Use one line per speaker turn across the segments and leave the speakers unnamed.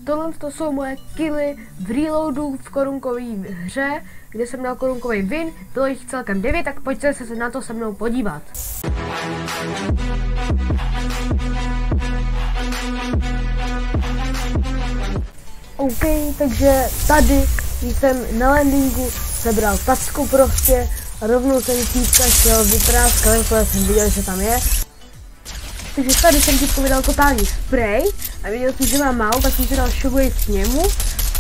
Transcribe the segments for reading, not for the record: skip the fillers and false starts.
Tohle to jsou moje killy v reloadu v korunkové hře, kde jsem dal korunkový win, bylo jich celkem 9, tak pojďte se na to se mnou podívat. OK, takže tady jsem na landingu sebral tacku prostě a rovnou jsem týpka šel vypráskat, protože jsem viděl, že tam je. Takže tady jsem týpku vydal totální spray a viděl jsem, že má málo, tak jsem si dal shockwave k němu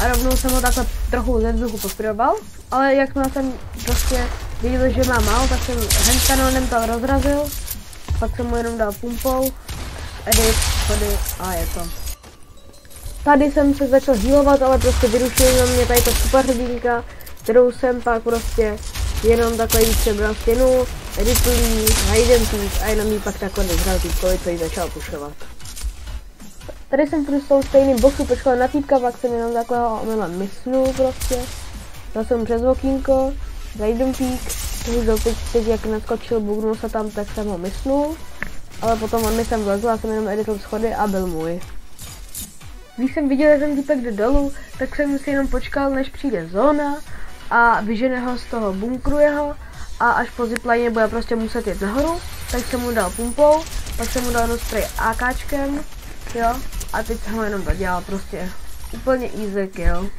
a rovnou jsem ho takhle trochu ze vzduchu posprayoval. Ale jak jsem prostě viděl, že má málo, tak jsem handcanonem to rozrazil, pak jsem mu jenom dal pumpou, edit, schody a je to. Tady jsem se začal healovat, ale prostě vyrušil na mě tady ta super hrdinka, kterou jsem pak prostě jenom takhle jí přebral stěnu, editují, najdem týk a jenom jí pak takhle nezhral týpkovi, co jí začal pušovat. Tady jsem prostě s tou stejným boxu počkal na týpka, pak jsem jenom takhle ho omylem misnul prostě. Dal jsem přes okýnko, najdem týk, teď jak naskočil, bugnul se tam, tak jsem ho misnul, ale potom on mi sem vlezl a jsem jenom editil schody a byl můj. Když jsem viděl, že ten týpek jde dolů, tak jsem si jenom počkal, než přijde zóna a vyžene ho z toho bunkru jeho a až po zipline bude prostě muset jít nahoru, tak jsem mu dal pumpou, pak jsem mu dal rozprej AKčkem, jo, a teď jsem ho jenom dodělal prostě úplně easy kill.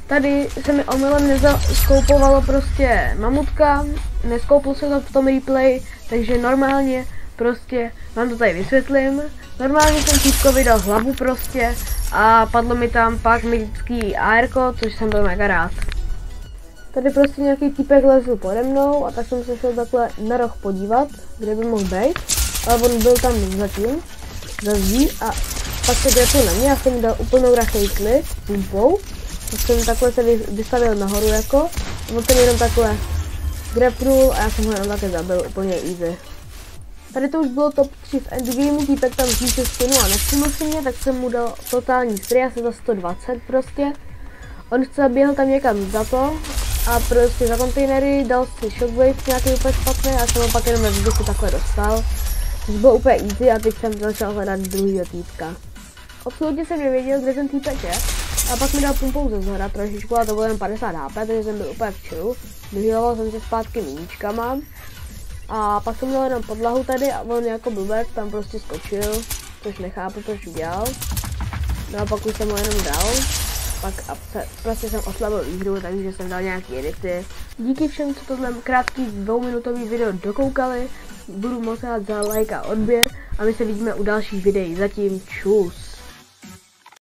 Tady se mi omylem neskoupovalo prostě mamutka, neskoupil se to v tom replay, takže normálně prostě vám to tady vysvětlím. Normálně jsem týpkovi dal hlavu prostě a padlo mi tam pak mytický ARko, což jsem byl mega rád. Tady prostě nějaký týpek lezl pode mnou a tak jsem se šel takhle na roh podívat, kde by mohl být, ale on byl tam zatím, za zdí a pak se dělal na mě a jsem dal úplnou rachejkli pumpou. Tak jsem takhle se vystavil nahoru jako, on jsem jenom takhle grapnul a já jsem ho jenom takhle zabil úplně easy. Tady to už bylo top 3 v endgameu, týpek tam zvýšil stěnu a nevšiml si mě, tak jsem mu dal totální spray asi za 120 prostě. On se běhl tam někam za to a prostě za kontejnery, dal si shockwave nějaký úplně špatný a jsem ho pak jenom ve vzduchu takhle dostal. To bylo úplně easy a teď jsem začal hledat druhýho týpka. Absolutně jsem nevěděl, kde ten týpek je a pak mi dal pumpou ze zhora trošičku a to bylo jen 50 HP, takže jsem byl úplně v chillu. Vyhýloval jsem se zpátky míníčkama. A pak jsem měl jenom podlahu tady a on jako blbec tam prostě skočil, což nechápu, proč udělal. No a pak už jsem ho jenom dal, pak prostě jsem oslabil výhru, takže jsem dal nějaký edity. Díky všem, co tohle krátký 2minutový video dokoukali, budu moc rád za like a odběr a my se vidíme u dalších videí, zatím čus.